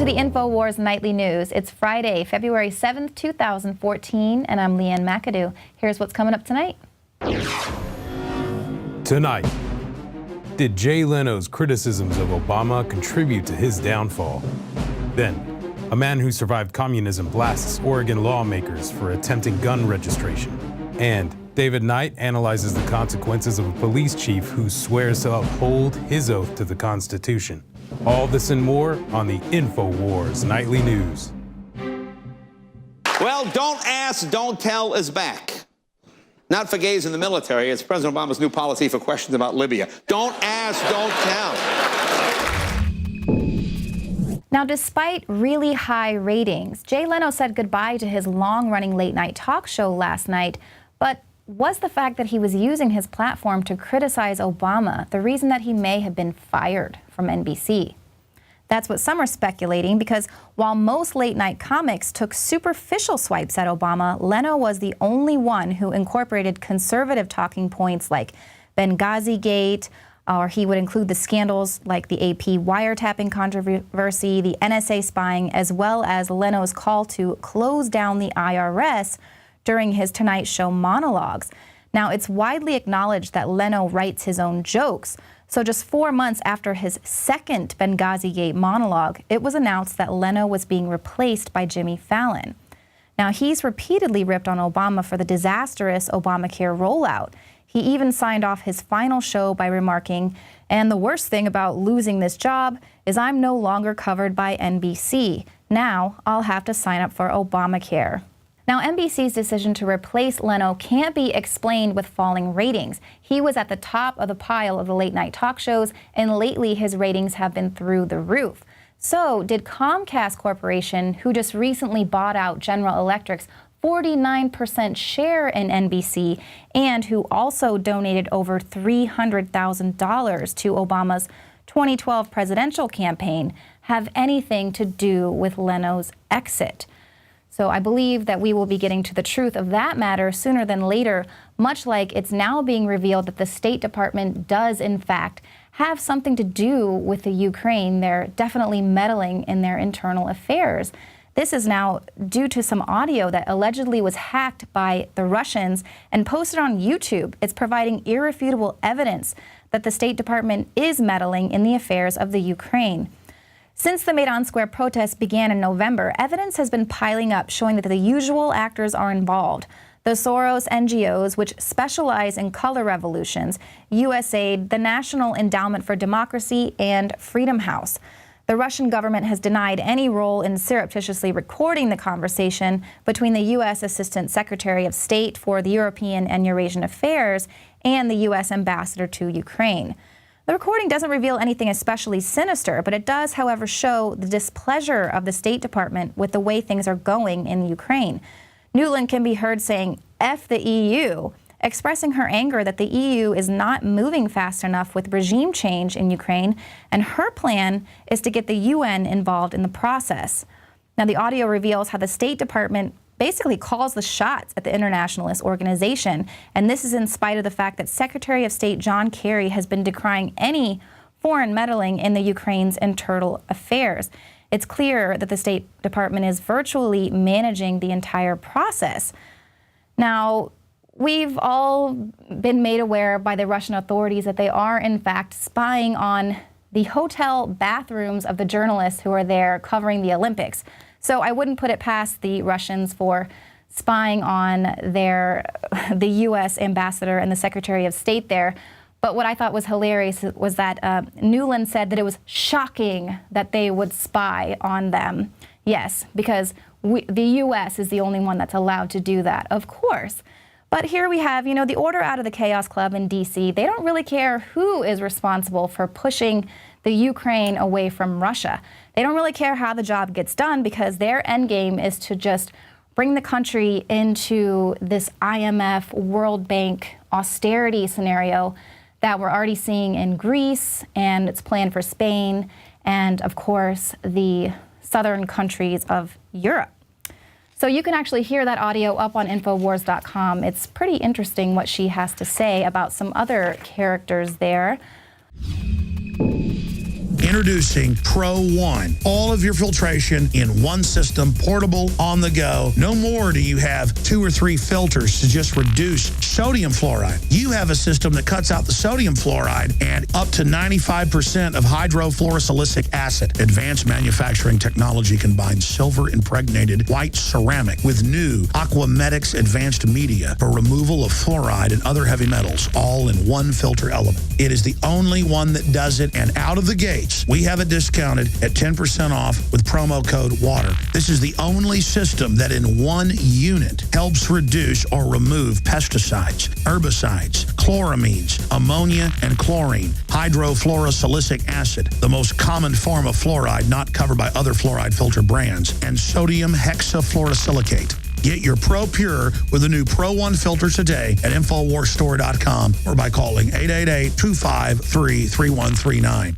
to the InfoWars Nightly News. It's Friday, February 7th, 2014, and I'm Leanne McAdoo. Here's what's coming up tonight. Tonight, did Jay Leno's criticisms of Obama contribute to his downfall? Then, a man who survived communism blasts Oregon lawmakers for attempting gun registration. And David Knight analyzes the consequences of a police chief who swears to uphold his oath to the Constitution. All this and more on the InfoWars Nightly News. Well, don't ask, don't tell is back. Not for gays in the military. It's President Obama's new policy for questions about Libya. Don't ask, don't tell. Now, despite really high ratings, Jay Leno said goodbye to his long-running late-night talk show last night. But was the fact that he was using his platform to criticize Obama the reason that he may have been fired from NBC? That's what some are speculating, because while most late-night comics took superficial swipes at Obama, Leno was the only one who incorporated conservative talking points like Benghazi Gate, or he would include the scandals like the AP wiretapping controversy, the NSA spying, as well as Leno's call to close down the IRS during his Tonight Show monologues. Now, it's widely acknowledged that Leno writes his own jokes. So just 4 months after his second Benghazi Gate monologue, it was announced that Leno was being replaced by Jimmy Fallon. Now, he's repeatedly ripped on Obama for the disastrous Obamacare rollout. He even signed off his final show by remarking, "And the worst thing about losing this job is I'm no longer covered by NBC. Now I'll have to sign up for Obamacare." Now, NBC's decision to replace Leno can't be explained with falling ratings. He was at the top of the pile of the late-night talk shows, and lately his ratings have been through the roof. So, did Comcast Corporation, who just recently bought out General Electric's 49% share in NBC, and who also donated over $300,000 to Obama's 2012 presidential campaign, have anything to do with Leno's exit? So I believe that we will be getting to the truth of that matter sooner than later, much like it's now being revealed that the State Department does, in fact, have something to do with the Ukraine. They're definitely meddling in their internal affairs. This is now due to some audio that allegedly was hacked by the Russians and posted on YouTube. It's providing irrefutable evidence that the State Department is meddling in the affairs of the Ukraine. Since the Maidan Square protests began in November, evidence has been piling up showing that the usual actors are involved. The Soros NGOs, which specialize in color revolutions, USAID, the National Endowment for Democracy, and Freedom House. The Russian government has denied any role in surreptitiously recording the conversation between the U.S. Assistant Secretary of State for the European and Eurasian Affairs and the U.S. Ambassador to Ukraine. The recording doesn't reveal anything especially sinister, but it does, however, show the displeasure of the State Department with the way things are going in Ukraine. Nuland can be heard saying, "F the EU," expressing her anger that the EU is not moving fast enough with regime change in Ukraine, and her plan is to get the UN involved in the process. Now, the audio reveals how the State Department basically calls the shots at the internationalist organization, and this is in spite of the fact that Secretary of State John Kerry has been decrying any foreign meddling in the Ukraine's internal affairs. It's clear that the State Department is virtually managing the entire process. Now, we've all been made aware by the Russian authorities that they are, in fact, spying on the hotel bathrooms of the journalists who are there covering the Olympics. So I wouldn't put it past the Russians for spying on the U.S. ambassador and the Secretary of State there. But what I thought was hilarious was that Nuland said that it was shocking that they would spy on them. Yes, because the U.S. is the only one that's allowed to do that, of course. But here we have, the order out of the Chaos Club in D.C. They don't really care who is responsible for pushing the Ukraine away from Russia. They don't really care how the job gets done because their end game is to just bring the country into this IMF, World Bank austerity scenario that we're already seeing in Greece, and it's planned for Spain, and of course, the southern countries of Europe. So you can actually hear that audio up on Infowars.com. It's pretty interesting what she has to say about some other characters there. Introducing Pro One. All of your filtration in one system, portable, on the go. No more do you have 2 or 3 filters to just reduce sodium fluoride. You have a system that cuts out the sodium fluoride and up to 95% of hydrofluorosilicic acid. Advanced manufacturing technology combines silver-impregnated white ceramic with new Aquamedics advanced media for removal of fluoride and other heavy metals, all in one filter element. It is the only one that does it, and out of the gates, we have it discounted at 10% off with promo code WATER. This is the only system that in one unit helps reduce or remove pesticides, herbicides, chloramines, ammonia, and chlorine, hydrofluorosilicic acid, the most common form of fluoride not covered by other fluoride filter brands, and sodium hexafluorosilicate. Get your Pro Pure with the new Pro One filter today at InfoWarsStore.com or by calling 888-253-3139.